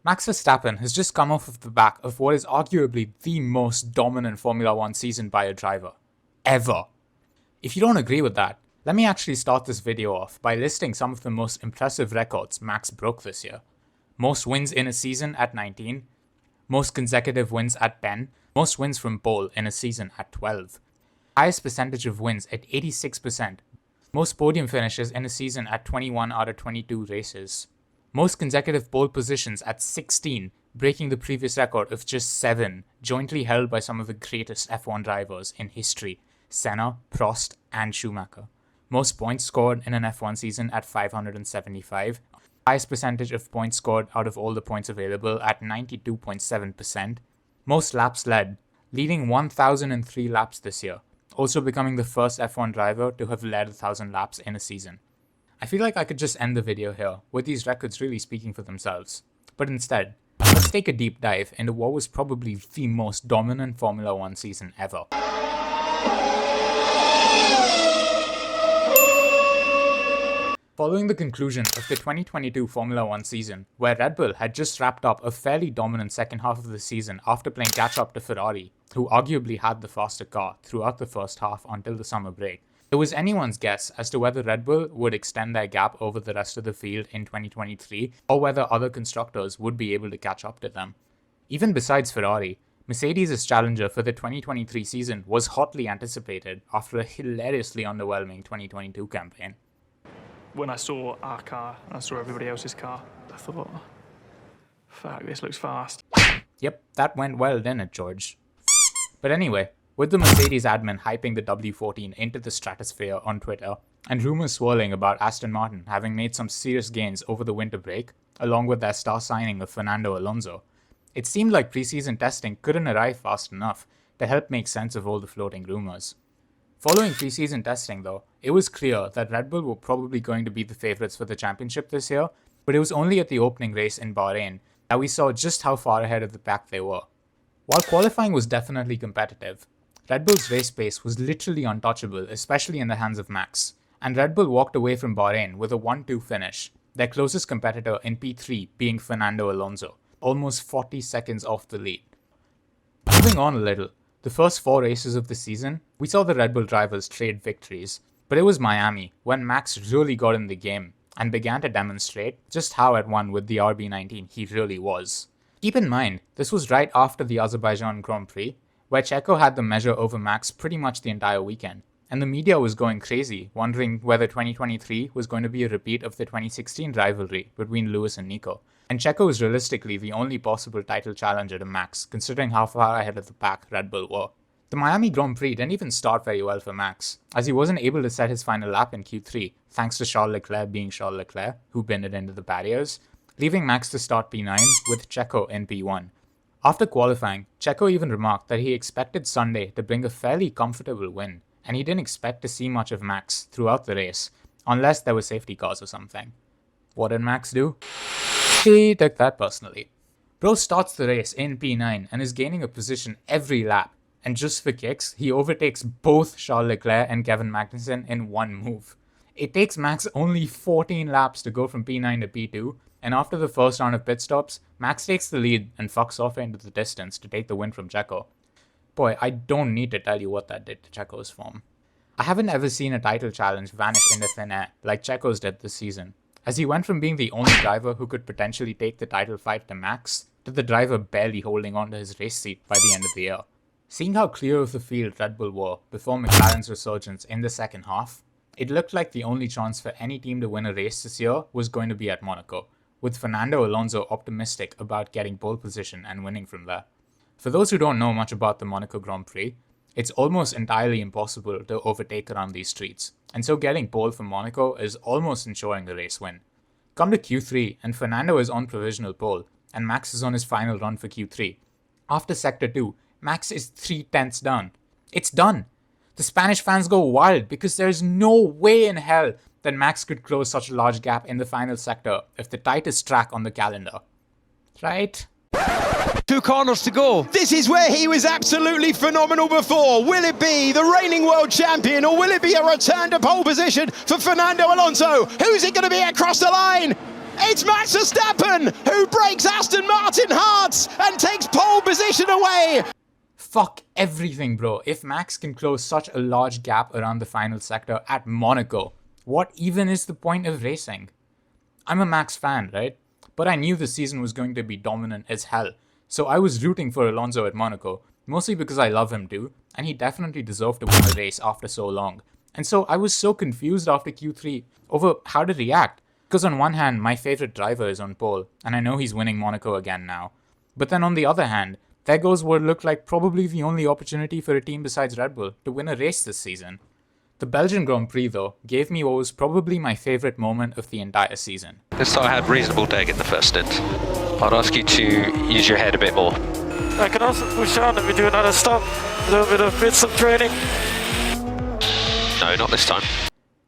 Max Verstappen has just come off of the back of what is arguably the most dominant Formula 1 season by a driver. Ever. If you don't agree with that, let me actually start this video off by listing some of the most impressive records Max broke this year. Most wins in a season at 19, most consecutive wins at 10, most wins from pole in a season at 12, highest percentage of wins at 86%, most podium finishes in a season at 21 out of 22 races, most consecutive pole positions at 16, breaking the previous record of just 7, jointly held by some of the greatest F1 drivers in history, Senna, Prost, and Schumacher. Most points scored in an F1 season at 575, highest percentage of points scored out of all the points available at 92.7%, most laps led, leading 1,003 laps this year, also becoming the first F1 driver to have led 1,000 laps in a season. I feel like I could just end the video here, with these records really speaking for themselves. But instead, let's take a deep dive into what was probably the most dominant Formula 1 season ever. Following the conclusion of the 2022 Formula 1 season, where Red Bull had just wrapped up a fairly dominant second half of the season after playing catch-up to Ferrari, who arguably had the faster car throughout the first half until the summer break, it was anyone's guess as to whether Red Bull would extend their gap over the rest of the field in 2023, or whether other constructors would be able to catch up to them. Even besides Ferrari, Mercedes' challenger for the 2023 season was hotly anticipated after a hilariously underwhelming 2022 campaign. When I saw our car and I saw everybody else's car, I thought, fuck, this looks fast. Yep, that went well, didn't it, George? But anyway, with the Mercedes admin hyping the W14 into the stratosphere on Twitter, and rumours swirling about Aston Martin having made some serious gains over the winter break, along with their star signing of Fernando Alonso, it seemed like preseason testing couldn't arrive fast enough to help make sense of all the floating rumours. Following preseason testing though, it was clear that Red Bull were probably going to be the favourites for the championship this year, but it was only at the opening race in Bahrain that we saw just how far ahead of the pack they were. While qualifying was definitely competitive, Red Bull's race pace was literally untouchable, especially in the hands of Max, and Red Bull walked away from Bahrain with a 1-2 finish, their closest competitor in P3 being Fernando Alonso, almost 40 seconds off the lead. Moving on a little, the first 4 races of the season, we saw the Red Bull drivers trade victories, but it was Miami when Max really got in the game and began to demonstrate just how at one with the RB19 he really was. Keep in mind, this was right after the Azerbaijan Grand Prix, where Checo had the measure over Max pretty much the entire weekend, and the media was going crazy, wondering whether 2023 was going to be a repeat of the 2016 rivalry between Lewis and Nico. And Checo was realistically the only possible title challenger to Max, considering how far ahead of the pack Red Bull were. The Miami Grand Prix didn't even start very well for Max, as he wasn't able to set his final lap in Q3, thanks to Charles Leclerc being Charles Leclerc, who binned it into the barriers, leaving Max to start P9 with Checo in P1. After qualifying, Checo even remarked that he expected Sunday to bring a fairly comfortable win, and he didn't expect to see much of Max throughout the race, unless there were safety cars or something. What did Max do? He took that personally. Bro starts the race in P9 and is gaining a position every lap, and just for kicks, he overtakes both Charles Leclerc and Kevin Magnussen in one move. It takes Max only 14 laps to go from P9 to P2, and after the first round of pit stops, Max takes the lead and fucks off into the distance to take the win from Checo. Boy, I don't need to tell you what that did to Checo's form. I haven't ever seen a title challenge vanish into thin air like Checo's did this season, as he went from being the only driver who could potentially take the title fight to Max, to the driver barely holding on to his race seat by the end of the year. Seeing how clear of the field Red Bull were before McLaren's resurgence in the second half, it looked like the only chance for any team to win a race this year was going to be at Monaco, with Fernando Alonso optimistic about getting pole position and winning from there. For those who don't know much about the Monaco Grand Prix, it's almost entirely impossible to overtake around these streets, and so getting pole from Monaco is almost ensuring a race win. Come to Q3 and Fernando is on provisional pole, and Max is on his final run for Q3. After Sector 2, Max is 3/10 down. It's done! The Spanish fans go wild because there is no way in hell that Max could close such a large gap in the final sector if the tightest track on the calendar. Right? 2 corners to go. This is where he was absolutely phenomenal before. Will it be the reigning world champion, or will it be a return to pole position for Fernando Alonso? Who's it going to be across the line? It's Max Verstappen who breaks Aston Martin position away. Fuck everything, bro. If Max can close such a large gap around the final sector at Monaco, what even is the point of racing? I'm a Max fan, right? But I knew the season was going to be dominant as hell. So I was rooting for Alonso at Monaco, mostly because I love him too, and he definitely deserved to win a race after so long. And so I was so confused after Q3 over how to react. Because on one hand, my favorite driver is on pole, and I know he's winning Monaco again now. But then on the other hand, there goes what looked like probably the only opportunity for a team besides Red Bull to win a race this season. The Belgian Grand Prix, though, gave me what was probably my favorite moment of the entire season. This I had reasonable dag in the first stint. I'd ask you to use your head a bit more. I can also push on if we do another stop. A little bit of bits of training. No, not this time.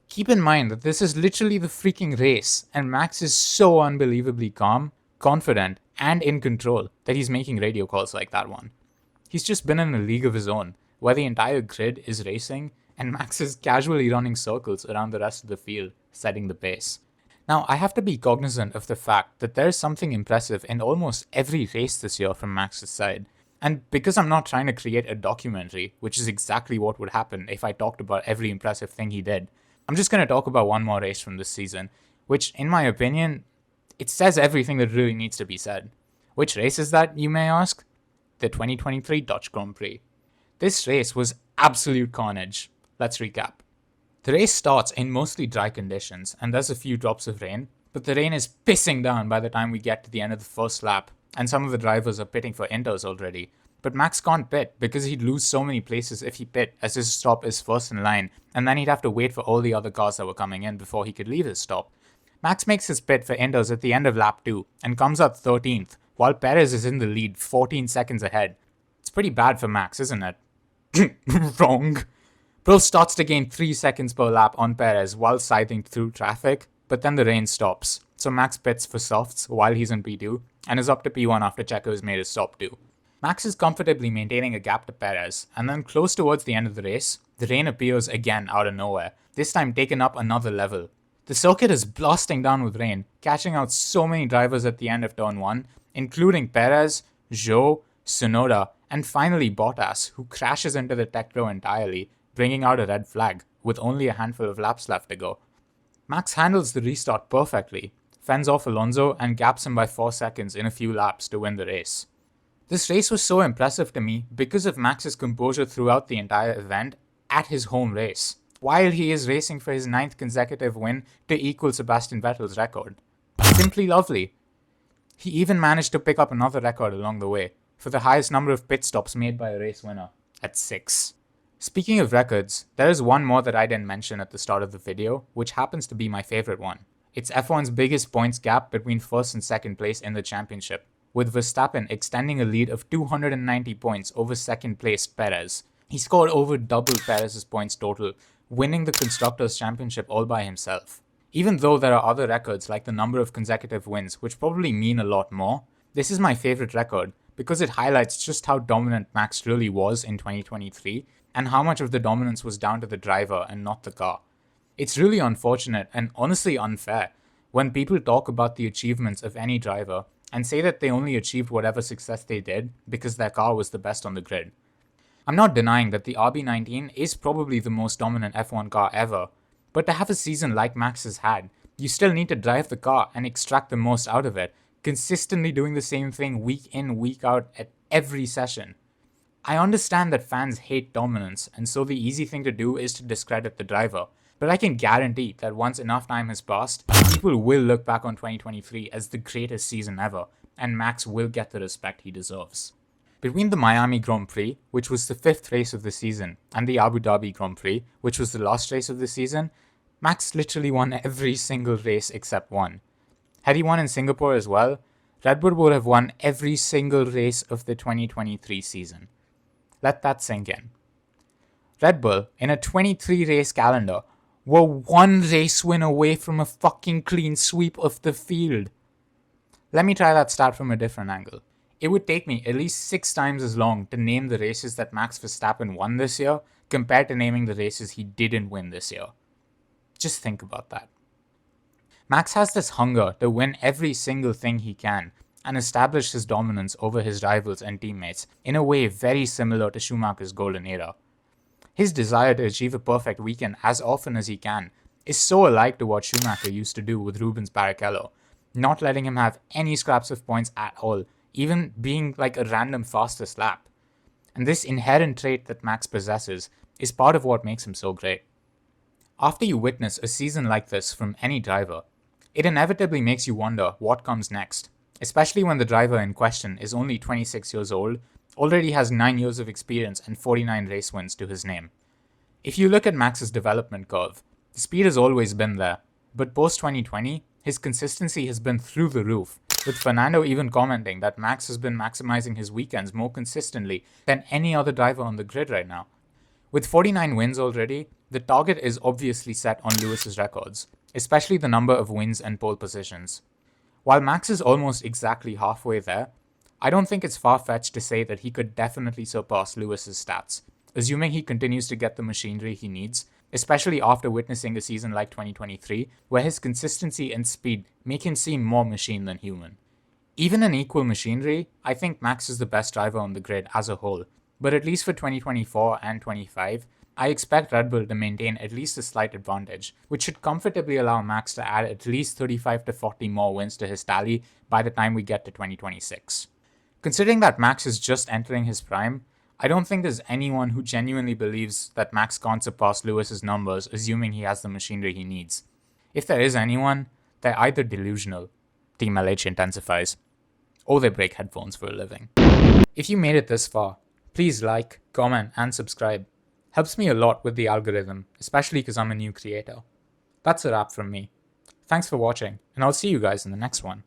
Keep in mind that this is literally the freaking race, and Max is so unbelievably calm, confident, and in control that he's making radio calls like that one. He's just been in a league of his own, where the entire grid is racing, and Max is casually running circles around the rest of the field, setting the pace. Now, I have to be cognizant of the fact that there is something impressive in almost every race this year from Max's side. And because I'm not trying to create a documentary, which is exactly what would happen if I talked about every impressive thing he did, I'm just going to talk about one more race from this season, which, in my opinion, it says everything that really needs to be said. Which race is that, you may ask? The 2023 Dutch Grand Prix. This race was absolute carnage. Let's recap. The race starts in mostly dry conditions, and there's a few drops of rain, but the rain is pissing down by the time we get to the end of the first lap, and some of the drivers are pitting for inters already. But Max can't pit because he'd lose so many places if he pit, as his stop is first in line, and then he'd have to wait for all the other cars that were coming in before he could leave his stop. Max makes his pit for inters at the end of lap 2 and comes out 13th, while Perez is in the lead 14 seconds ahead. It's pretty bad for Max, isn't it? Wrong. Bro starts to gain 3 seconds per lap on Perez while scything through traffic, but then the rain stops, so Max pits for softs while he's in P2 and is up to P1 after Checo has made his stop too. Max is comfortably maintaining a gap to Perez, and then close towards the end of the race, the rain appears again out of nowhere, this time taken up another level. The circuit is blasting down with rain, catching out so many drivers at the end of turn 1, including Perez, Zhou, Tsunoda, and finally Bottas, who crashes into the tech row entirely, bringing out a red flag, with only a handful of laps left to go. Max handles the restart perfectly, fends off Alonso and gaps him by 4 seconds in a few laps to win the race. This race was so impressive to me because of Max's composure throughout the entire event at his home race, while he is racing for his 9th consecutive win to equal Sebastian Vettel's record. Simply lovely. He even managed to pick up another record along the way, for the highest number of pit stops made by a race winner, at 6. Speaking of records, there is one more that I didn't mention at the start of the video, which happens to be my favorite one. It's F1's biggest points gap between first and second place in the championship, with Verstappen extending a lead of 290 points over second placed Perez. He scored over double Perez's points total, winning the Constructors' Championship all by himself. Even though there are other records like the number of consecutive wins, which probably mean a lot more, this is my favorite record because it highlights just how dominant Max really was in 2023 and how much of the dominance was down to the driver and not the car. It's really unfortunate and honestly unfair when people talk about the achievements of any driver and say that they only achieved whatever success they did because their car was the best on the grid. I'm not denying that the RB19 is probably the most dominant F1 car ever, but to have a season like Max has had, you still need to drive the car and extract the most out of it, consistently doing the same thing week in, week out at every session. I understand that fans hate dominance, and so the easy thing to do is to discredit the driver, but I can guarantee that once enough time has passed, people will look back on 2023 as the greatest season ever, and Max will get the respect he deserves. Between the Miami Grand Prix, which was the 5th race of the season, and the Abu Dhabi Grand Prix, which was the last race of the season, Max literally won every single race except one. Had he won in Singapore as well, Red Bull would have won every single race of the 2023 season. Let that sink in. Red Bull, in a 23-race calendar, were one race win away from a fucking clean sweep of the field. Let me try that stat from a different angle. It would take me at least 6 times as long to name the races that Max Verstappen won this year compared to naming the races he didn't win this year. Just think about that. Max has this hunger to win every single thing he can, and established his dominance over his rivals and teammates in a way very similar to Schumacher's golden era. His desire to achieve a perfect weekend as often as he can is so alike to what Schumacher used to do with Rubens Barrichello, not letting him have any scraps of points at all, even being like a random fastest lap. And this inherent trait that Max possesses is part of what makes him so great. After you witness a season like this from any driver, it inevitably makes you wonder what comes next, especially when the driver in question is only 26 years old, already has 9 years of experience and 49 race wins to his name. If you look at Max's development curve, the speed has always been there, but post-2020, his consistency has been through the roof, with Fernando even commenting that Max has been maximizing his weekends more consistently than any other driver on the grid right now. With 49 wins already, the target is obviously set on Lewis's records, especially the number of wins and pole positions. While Max is almost exactly halfway there, I don't think it's far-fetched to say that he could definitely surpass Lewis's stats, assuming he continues to get the machinery he needs, especially after witnessing a season like 2023, where his consistency and speed make him seem more machine than human. Even in equal machinery, I think Max is the best driver on the grid as a whole, but at least for 2024 and 25, I expect Red Bull to maintain at least a slight advantage, which should comfortably allow Max to add at least 35 to 40 more wins to his tally by the time we get to 2026. Considering that Max is just entering his prime, I don't think there's anyone who genuinely believes that Max can't surpass Lewis's numbers, assuming he has the machinery he needs. If there is anyone, they're either delusional, Team LH intensifies, or they break headphones for a living. If you made it this far, please like, comment, and subscribe. Helps me a lot with the algorithm, especially because I'm a new creator. That's a wrap from me. Thanks for watching, and I'll see you guys in the next one.